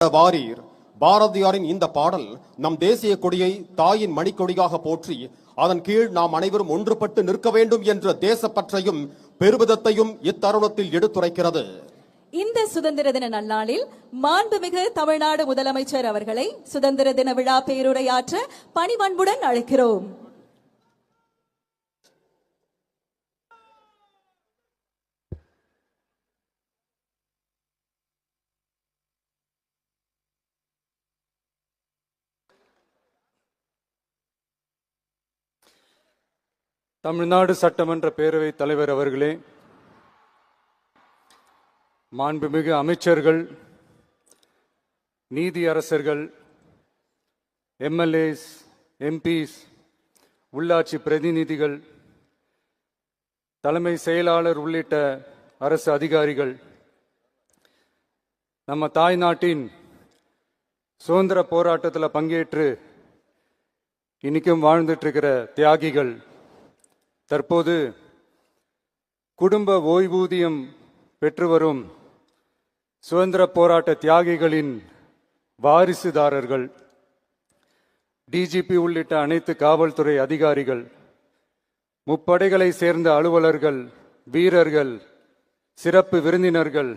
வாரீர். பாரதியாரின் இந்த பாடல் நம் தேசிய கொடியை தாயின் மணிக்கொடியாக போற்றி அதன் கீழ் நாம் அனைவரும் ஒன்றுபட்டு நிற்க வேண்டும் என்ற தேசப்பற்றையும் பெருமிதத்தையும் இத்தருணத்தில் எடுத்துரைக்கிறது. இந்த சுதந்திர தின நன்னாளில் மாண்புமிகு தமிழ்நாடு முதலமைச்சர் அவர்களை சுதந்திர தின விழா பேருரையாற்ற பணிவன்புடன் அழைக்கிறோம். தமிழ்நாடு சட்டமன்ற பேரவைத் தலைவர் அவர்களே, மாண்புமிகு அமைச்சர்கள், நீதியரசர்கள், எம்எல்ஏஸ், எம்பிஸ், உள்ளாட்சி பிரதிநிதிகள், தலைமை செயலாளர் உள்ளிட்ட அரசு அதிகாரிகள், நம்ம தாய்நாட்டின் சுதந்திர போராட்டத்தில் பங்கேற்று இன்னைக்கும் வாழ்ந்துட்டு இருக்கிற தியாகிகள், தற்போது குடும்ப ஓய்வூதியம் பெற்று வரும் சுதந்திர போராட்ட தியாகிகளின் வாரிசுதாரர்கள், டிஜிபி உள்ளிட்ட அனைத்து காவல்துறை அதிகாரிகள், முப்படைகளை சேர்ந்த அலுவலர்கள், வீரர்கள், சிறப்பு விருந்தினர்கள்,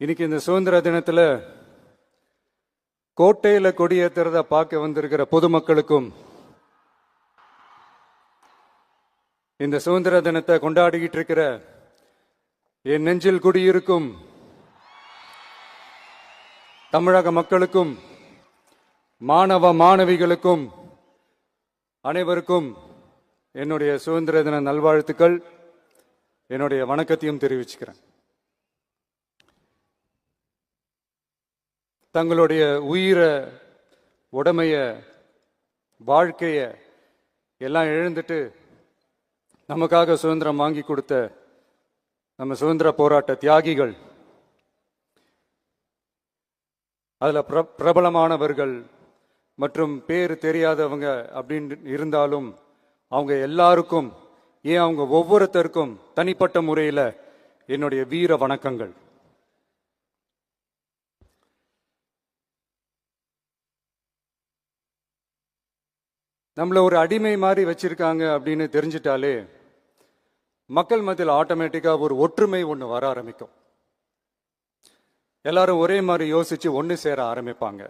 இன்னைக்கு இந்த சுதந்திர தினத்தில் கோட்டையில் கொடியேற்றுறத பார்க்க வந்திருக்கிற பொதுமக்களுக்கும், இந்த சுதந்திர தினத்தை கொண்டாடிக்கிட்டு இருக்கிற என் நெஞ்சில் குடியிருக்கும் தமிழக மக்களுக்கும், மாணவ மாணவிகளுக்கும் அனைவருக்கும் என்னுடைய சுதந்திர தின நல்வாழ்த்துக்கள், என்னுடைய வணக்கத்தையும் தெரிவிச்சுக்கிறேன். தங்களுடைய உயிரை, உடமைய, வாழ்க்கைய எல்லாம் இழந்துட்டு நமக்காக சுதந்திரம் வாங்கி கொடுத்த நம்ம சுதந்திர போராட்ட தியாகிகள், அதில் பிரபலமானவர்கள் மற்றும் பேர் தெரியாதவங்க அப்படின்னு இருந்தாலும் அவங்க எல்லாருக்கும், ஏன் அவங்க ஒவ்வொருத்தருக்கும் தனிப்பட்ட முறையில் என்னுடைய வீர வணக்கங்கள். நம்மளை ஒரு அடிமை மாதிரி வச்சிருக்காங்க அப்படின்னு தெரிஞ்சிட்டாலே மக்கள் மத்தியில் ஆட்டோமேட்டிக்காக ஒரு ஒற்றுமை ஒன்று வர ஆரம்பிக்கும். எல்லாரும் ஒரே மாதிரி யோசிச்சு ஒன்று சேர ஆரம்பிப்பாங்க.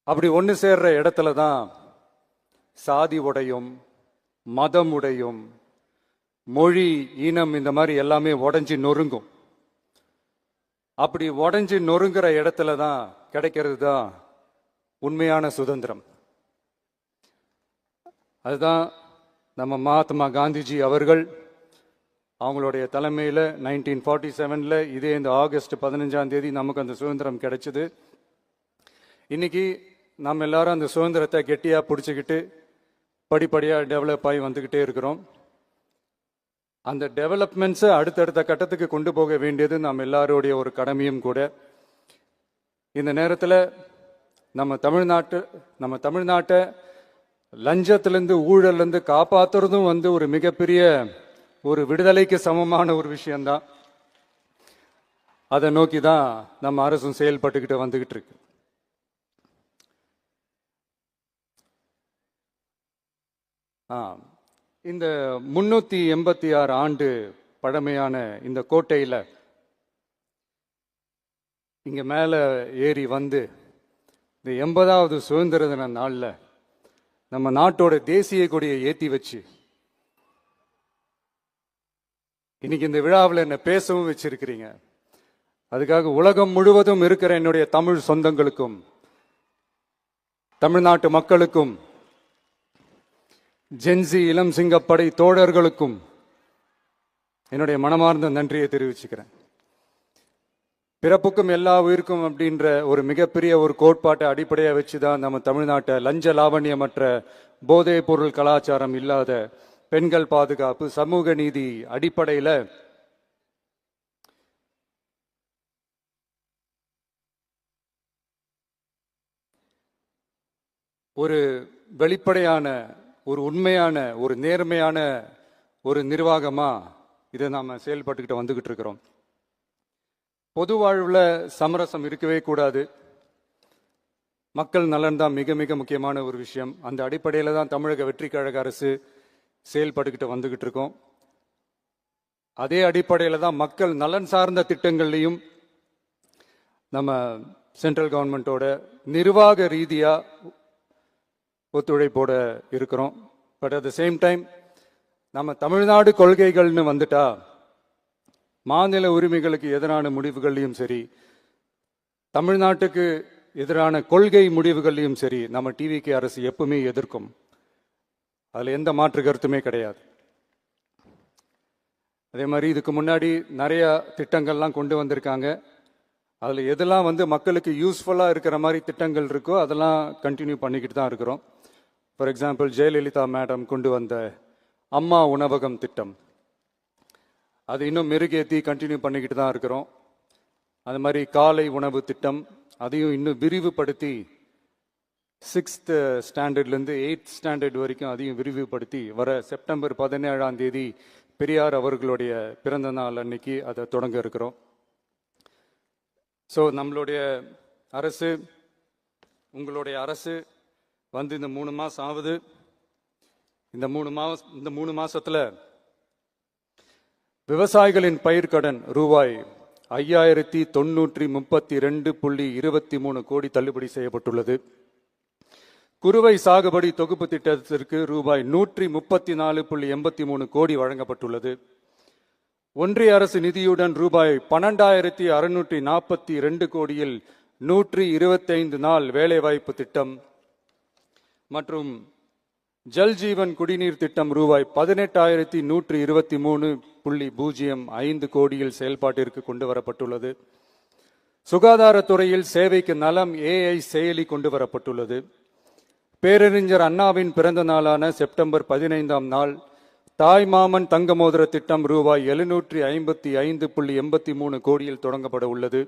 அப்படி ஒன்று சேர்ற இடத்துல தான் சாதி உடையும், மதம் உடையும், மொழி, இனம் இந்த மாதிரி எல்லாமே உடைஞ்சி நொறுங்கும். அப்படி உடைஞ்சி நொறுங்குற இடத்துல தான் கிடைக்கிறது தான் உண்மையான சுதந்திரம். அதுதான் நம்ம மகாத்மா காந்திஜி அவர்கள் அவங்களுடைய தலைமையில் 1947 இதே இந்த ஆகஸ்ட் 15 நமக்கு அந்த சுதந்திரம் கிடைச்சது. இன்னைக்கு நம்ம எல்லாரும் அந்த சுதந்திரத்தை கெட்டியாக பிடிச்சிக்கிட்டு படிப்படியாக டெவலப் ஆகி வந்துக்கிட்டே இருக்கிறோம். அந்த டெவலப்மெண்ட்ஸை அடுத்தடுத்த கட்டத்துக்கு கொண்டு போக வேண்டியது நம்ம எல்லாருடைய ஒரு கடமையும் கூட. இந்த நேரத்தில் நம்ம தமிழ்நாட்டை லஞ்சத்திலிருந்து, ஊழல்லேருந்து காப்பாற்றுறதும் ஒரு மிகப்பெரிய ஒரு விடுதலைக்கு சமமான ஒரு விஷயம்தான். அதை நோக்கி தான் நம்ம அரசும் செயல்பட்டுக்கிட்டு வந்துகிட்டு இருக்கு. இந்த 386 ஆண்டு பழமையான இந்த கோட்டையில் இங்க மேலே ஏறி வந்து இந்த 80வது சுதந்திர தின நாளில் நம்ம நாட்டோட தேசிய கொடியை ஏற்றி வச்சு இன்னைக்கு இந்த விழாவில் என்ன பேசவும் வச்சிருக்கிறீங்க. அதுக்காக உலகம் முழுவதும் இருக்கிற என்னுடைய தமிழ் சொந்தங்களுக்கும், தமிழ்நாட்டு மக்களுக்கும், ஜென்சி இளம் சிங்கப்படை தோழர்களுக்கும் என்னுடைய மனமார்ந்த நன்றியை தெரிவிச்சுக்கிறேன். பிறப்புக்கும் எல்லா உயிருக்கும் அப்படின்ற ஒரு மிகப்பெரிய ஒரு கோட்பாட்டை அடிப்படையாக வச்சுதான் நம்ம தமிழ்நாட்டை லஞ்ச லாவண்யமற்ற போதைப் பொருள் கலாச்சாரம் இல்லாத, பெண்கள் பாதுகாப்பு, சமூக நீதி அடிப்படையில் ஒரு வெளிப்படையான, ஒரு உண்மையான, ஒரு நேர்மையான ஒரு நிர்வாகமா இதை நாம செயல்பட்டுக்கிட்டு வந்துகிட்டு இருக்கிறோம். பொது வாழ்வில் சமரசம் இருக்கவே கூடாது. மக்கள் நலன் தான் மிக மிக முக்கியமான ஒரு விஷயம். அந்த அடிப்படையில் தான் தமிழக வெற்றி கழக அரசு செயல்பட்டுக்கிட்டு வந்துகிட்டு இருக்கோம். அதே அடிப்படையில் தான் மக்கள் நலன் சார்ந்த திட்டங்கள்லையும் நம்ம சென்ட்ரல் கவர்மெண்ட்டோட நிர்வாக ரீதியாக ஒத்துழைப்போட இருக்கிறோம். But at the same time நம்ம தமிழ்நாடு கொள்கைகள்னு வந்துட்டா மாநில உரிமைகளுக்கு எதிரான முடிவுகள்லையும் சரி, தமிழ்நாட்டுக்கு எதிரான கொள்கை முடிவுகள்லையும் சரி, நம்ம டிவிகே அரசு எப்பவுமே எதிர்க்கும். அதில் எந்த மாற்று கருத்துமே கிடையாது. அதே மாதிரி இதுக்கு முன்னாடி நிறைய திட்டங்கள்லாம் கொண்டு வந்திருக்காங்க. அதில் எதெல்லாம் மக்களுக்கு யூஸ்ஃபுல்லாக இருக்கிற மாதிரி திட்டங்கள் இருக்கோ அதெல்லாம் கண்டினியூ பண்ணிக்கிட்டு தான் இருக்கிறோம். ஃபார் எக்ஸாம்பிள், ஜெயலலிதா மேடம் கொண்டு வந்த அம்மா உணவகம் திட்டம், அது இன்னும் மெருகேற்றி கண்டினியூ பண்ணிக்கிட்டு தான் இருக்கிறோம். அது மாதிரி காலை உணவு திட்டம், அதையும் இன்னும் விரிவுபடுத்தி 6th ஸ்டாண்டர்ட்லேருந்து 8th ஸ்டாண்டர்ட் வரைக்கும் அதையும் விரிவுபடுத்தி வர செப்டம்பர் 17ஆம் தேதி பெரியார் அவர்களுடைய பிறந்த நாள் அன்னைக்கு அதை தொடங்க இருக்கிறோம். ஸோ நம்மளுடைய அரசு, உங்களுடைய அரசு இந்த 3 மாதம் ஆகுது. இந்த 3 மாசத்துல விவசாயிகளின் பயிர்க்கடன் ரூபாய் 5932.23 கோடி தள்ளுபடி செய்யப்பட்டுள்ளது. குறுவை சாகுபடி தொகுப்பு திட்டத்திற்கு ரூபாய் 134.83 கோடி வழங்கப்பட்டுள்ளது. ஒன்றிய அரசு நிதியுடன் ரூபாய் 12,642 கோடியில் 125 நாள் வேலைவாய்ப்பு திட்டம் மற்றும் ஜல் ஜீவன் குடிநீர் திட்டம் ரூபாய் 18,123.05 கோடியில் செயல்பாட்டிற்கு கொண்டு வரப்பட்டுள்ளது. சுகாதாரத்துறையில் சேவைக்கு நலம் AI செயலி கொண்டு வரப்பட்டுள்ளது. பேரறிஞர் அண்ணாவின் பிறந்த நாளான செப்டம்பர் 15ஆம் நாள் தாய் மாமன் தங்க மோதிர திட்டம் ரூபாய் 755.83 கோடியில் தொடங்கப்பட உள்ளது.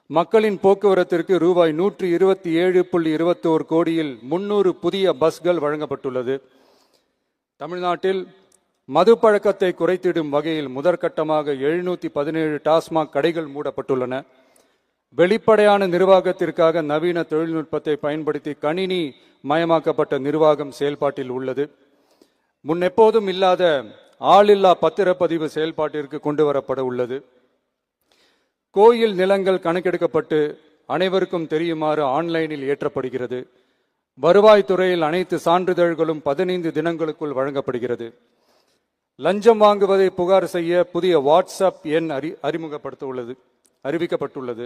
மக்களின் போக்குவரத்திற்கு ரூபாய் 127.21 கோடியில் 300 புதிய பஸ்கள் வழங்கப்பட்டுள்ளது. தமிழ்நாட்டில் மது பழக்கத்தை குறைத்திடும் வகையில் முதற்கட்டமாக 717 டாஸ்மாக் கடைகள் மூடப்பட்டுள்ளன. வெளிப்படையான நிர்வாகத்திற்காக நவீன தொழில்நுட்பத்தை பயன்படுத்தி கணினி மயமாக்கப்பட்ட நிர்வாகம் செயல்பாட்டில் உள்ளது. முன்னெப்போதும் இல்லாத ஆளில்லா பத்திரப்பதிவு செயல்பாட்டிற்கு கொண்டு வரப்பட உள்ளது. கோயில் நிலங்கள் கணக்கெடுக்கப்பட்டு அனைவருக்கும் தெரியுமாறு ஆன்லைனில் ஏற்றப்படுகிறது. வருவாய்த்துறையில் அனைத்து சான்றிதழ்களும் 15 தினங்களுக்குள் வழங்கப்படுகிறது. லஞ்சம் வாங்குவதை புகார் செய்ய புதிய வாட்ஸ்அப் எண் அறிவிக்கப்பட்டுள்ளது.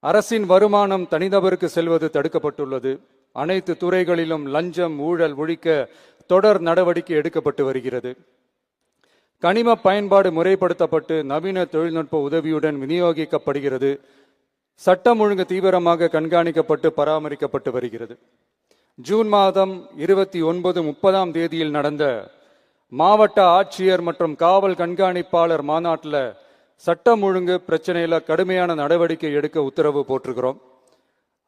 அரசின் வருமானம் தனிநபருக்கு செல்வது தடுக்கப்பட்டுள்ளது. அனைத்து துறைகளிலும் லஞ்சம் ஊழல் ஒழிக்க தொடர் நடவடிக்கை எடுக்கப்பட்டு வருகிறது. கனிம பயன்பாடு முறைப்படுத்தப்பட்டு நவீன தொழில்நுட்ப உதவியுடன் விநியோகிக்கப்படுகிறது. சட்டம் ஒழுங்கு தீவிரமாக கண்காணிக்கப்பட்டு பராமரிக்கப்பட்டு வருகிறது. ஜூன் மாதம் 29-30ஆம் தேதியில் நடந்த மாவட்ட ஆட்சியர் மற்றும் காவல் கண்காணிப்பாளர் மாநாட்டில் சட்டம் ஒழுங்கு பிரச்சனையில கடுமையான நடவடிக்கை எடுக்க உத்தரவு போட்டிருக்கிறோம்.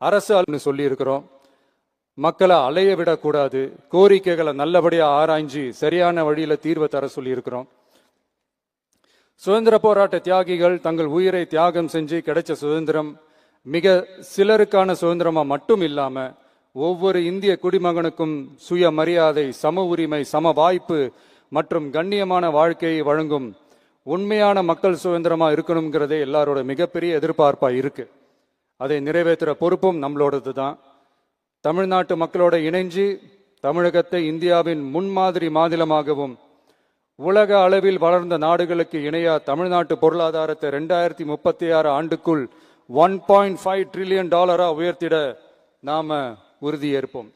அரசு சொல்லியிருக்கிறோம். மக்களை அலைய விடக்கூடாது, கோரிக்கைகளை நல்லபடியா ஆராய்ஞ்சி சரியான வழியில தீர்வு தர சொல்லியிருக்கிறோம். சுதந்திர போராட்ட தியாகிகள் தங்கள் உயிரை தியாகம் செஞ்சு கிடைச்ச சுதந்திரம் மிக சிலருக்கான சுதந்திரமா மட்டும் இல்லாம ஒவ்வொரு இந்திய குடிமகனுக்கும் சுய மரியாதை, சம உரிமை, சம வாய்ப்பு மற்றும் கண்ணியமான வாழ்க்கையை வழங்கும் உண்மையான மக்கள் சுதந்திரமா இருக்கணுங்கிறதே எல்லாரோட மிகப்பெரிய எதிர்பார்ப்பா இருக்கு. அதை நிறைவேற்றுற பொறுப்பும் நம்மளோடது தான். தமிழ்நாட்டு மக்களோட இணைஞ்சு தமிழகத்தை இந்தியாவின் முன்மாதிரி மாநிலமாகவும் உலக அளவில் வளர்ந்த நாடுகளுக்கு இணையா தமிழ்நாட்டு பொருளாதாரத்தை 2036 ஆண்டுக்குள் $1.5 trillion உயர்த்திட நாம உறுதியேற்போம்.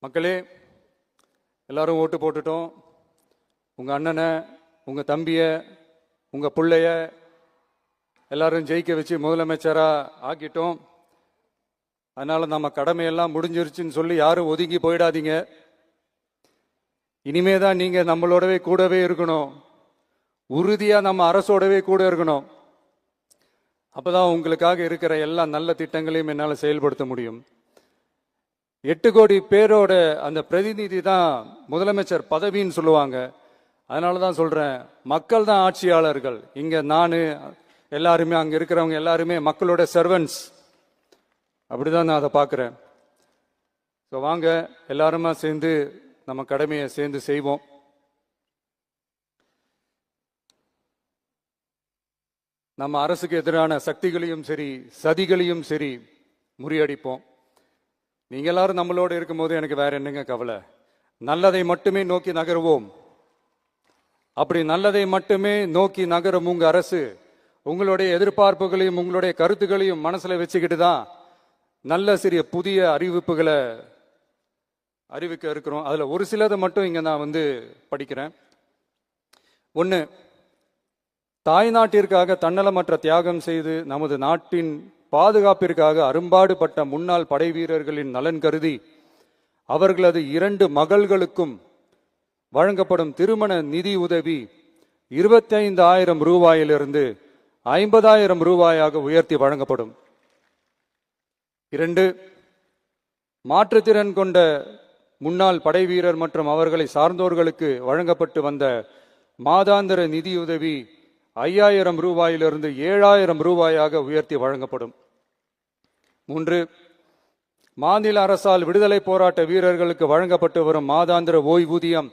மக்களே, எல்லாரும் ஓட்டு போட்டுட்டோம். உங்க அண்ணனை, உங்க தம்பிய, உங்க பிள்ளைய எல்லாரும் ஜெயிக்க வச்சு முதலமைச்சரா ஆக்கிட்டோம். அதனால நம்ம கடமையெல்லாம் முடிஞ்சிருச்சுன்னு சொல்லி யாரும் ஒதுங்கி போயிடாதீங்க. இனிமேதான் நீங்க நம்மளோடவே கூடவே இருக்கணும். உறுதியா நம்ம அரசோடவே கூட இருக்கணும். அப்பதான் உங்களுக்காக இருக்கிற எல்லா நல்ல திட்டங்களையும் என்னால செயல்படுத்த முடியும். 8 கோடி பேரோட அந்த பிரதிநிதி தான் முதலமைச்சர் பதவின்னு சொல்லுவாங்க. அதனால தான் சொல்றேன், மக்கள் தான் ஆட்சியாளர்கள். இங்க நானு எல்லாருமே, அங்க இருக்கிறவங்க எல்லாருமே மக்களோட சர்வன்ட்ஸ். அப்படிதான் நான் அதை பார்க்கிறேன். ஸோ வாங்க எல்லாருமா சேர்ந்து நம்ம கடமையை சேர்ந்து செய்வோம். நம்ம அரசுக்கு எதிரான சக்திகளையும் சரி சதிகளையும் சரி முறியடிப்போம். நீங்க எல்லாரும் நம்மளோட இருக்கும்போது எனக்கு வேற என்னங்க கவலை? நல்லதை மட்டுமே நோக்கி நகருவோம். அப்படி நல்லதை மட்டுமே நோக்கி நகரும் உங்க அரசு உங்களுடைய எதிர்பார்ப்புகளையும் உங்களுடைய கருத்துக்களையும் மனசுல வச்சுக்கிட்டு தான் நல்ல சிறிய புதிய அறிவிப்புகளை அறிவிக்க இருக்கிறோம். அதுல ஒரு சிலதை மட்டும் இங்க நான் படிக்கிறேன். ஒன்று, தாய்நாட்டிற்காக தன்னலமற்ற தியாகம் செய்து நமது நாட்டின் பாதுகாப்பிற்காக அரும்பாடுபட்ட முன்னாள் படை வீரர்களின் நலன் கருதி அவர்களது 2 மகள்களுக்கும் வழங்கப்படும் திருமண நிதி உதவி 25,000 ரூபாயிலிருந்து 50,000 ரூபாயாக உயர்த்தி வழங்கப்படும். 2, மாற்றுத்திறன் கொண்ட முன்னாள் படை வீரர் மற்றும் அவர்களை சார்ந்தோர்களுக்கு வழங்கப்பட்டு வந்த மாதாந்திர நிதியுதவி 5,000 ரூபாயிலிருந்து 7,000 ரூபாயாக உயர்த்தி வழங்கப்படும். 3, மாநில அரசால் விடுதலை போராட்ட வீரர்களுக்கு வழங்கப்பட்டு வரும் மாதாந்திர ஓய்வூதியம்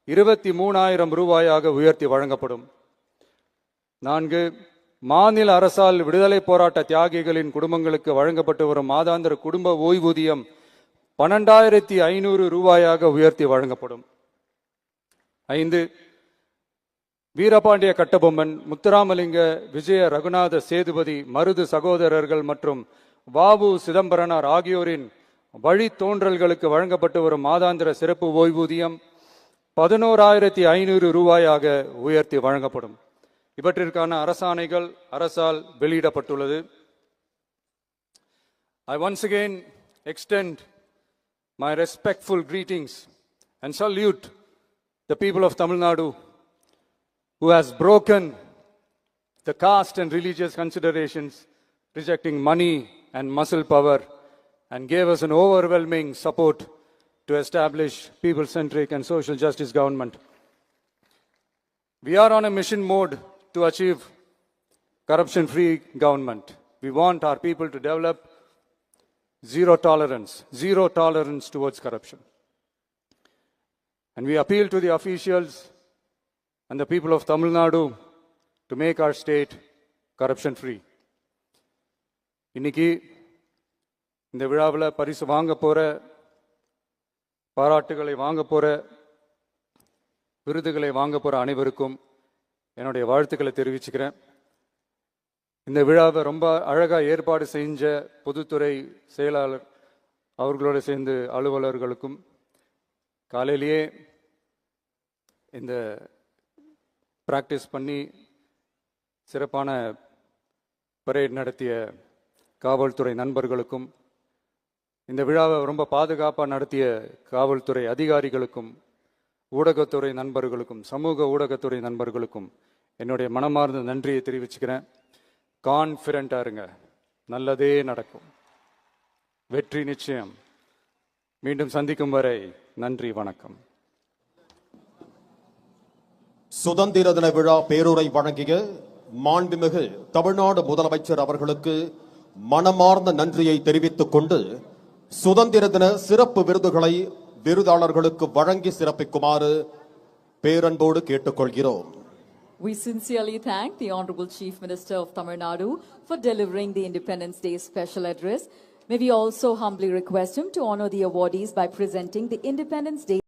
23,000 ரூபாயாக உயர்த்தி வழங்கப்படும். 4, மாநில அரசால் விடுதலை போராட்ட தியாகிகளின் குடும்பங்களுக்கு வழங்கப்பட்டு வரும் மாதாந்திர குடும்ப ஓய்வூதியம் 12,500 ரூபாயாக உயர்த்தி வழங்கப்படும். 5, வீரபாண்டிய கட்டபொம்மன், முத்துராமலிங்க, விஜய ரகுநாத சேதுபதி, மருது சகோதரர்கள் மற்றும் வாவு சிதம்பரனார் ஆகியோரின் வழித்தோன்றல்களுக்கு வழங்கப்பட்டு வரும் மாதாந்திர சிறப்பு ஓய்வூதியம் 11,500 ரூபாயாக உயர்த்தி வழங்கப்படும். இவற்றிற்கான அரசாணைகள் அரசால் வெளியிடப்பட்டுள்ளது. I once again extend my respectful greetings and salute the people of Tamil Nadu who has broken the caste and religious considerations, rejecting money and muscle power, and gave us an overwhelming support to establish people-centric and social justice government. We are on a mission mode to achieve corruption-free government. We want our people to develop zero tolerance towards corruption. And we appeal to the officials and the people of Tamil Nadu to make our state corruption-free. இன்னைக்கு இந்த விழாவில் பரிசு வாங்க போற, பாராட்டுகளை வாங்க போற, விருதுகளை வாங்க போற அனைவருக்கும் என்னுடைய வாழ்த்துக்களை தெரிவிச்சுக்கிறேன். இந்த விழாவை ரொம்ப அழகா ஏற்பாடு செஞ்ச பொதுத்துறை செயலாளர் அவர்களோடு சேர்ந்து அலுவலர்களுக்கும், காலையிலேயே இந்த பிராக்டிஸ் பண்ணி சிறப்பான பரேட் நடத்திய காவல்துறை நண்பர்களுக்கும், இந்த விழாவை ரொம்ப பாதுகாப்பாக நடத்திய காவல்துறை அதிகாரிகளுக்கும், ஊடகத்துறை நண்பர்களுக்கும், சமூக ஊடகத்துறை நண்பர்களுக்கும் என்னுடைய மனமார்ந்த நன்றியை தெரிவிச்சுக்கிறேன். கான்ஃபிடென்ட்டாக இருங்க, நல்லதே நடக்கும், வெற்றி நிச்சயம். மீண்டும் சந்திக்கும் வரை நன்றி, வணக்கம். சுதந்திர தின விழா பேருரை வழங்கிய மாண்புமிகு தமிழ்நாடு முதலமைச்சர் அவர்களுக்கு மனமார்ந்த நன்றியை தெரிவித்துக் கொண்டு சுதந்திர தின சிறப்பு விருதுகளை விருதாளர்களுக்கு வழங்கி சிறப்பிக்குமாறு பேரன்போடு கேட்டுக்கொள்கிறோம். We sincerely thank the Honorable Chief Minister of Tamil Nadu for delivering the Independence Day special address. May we also humbly request him to honor the awardees by presenting the Independence Day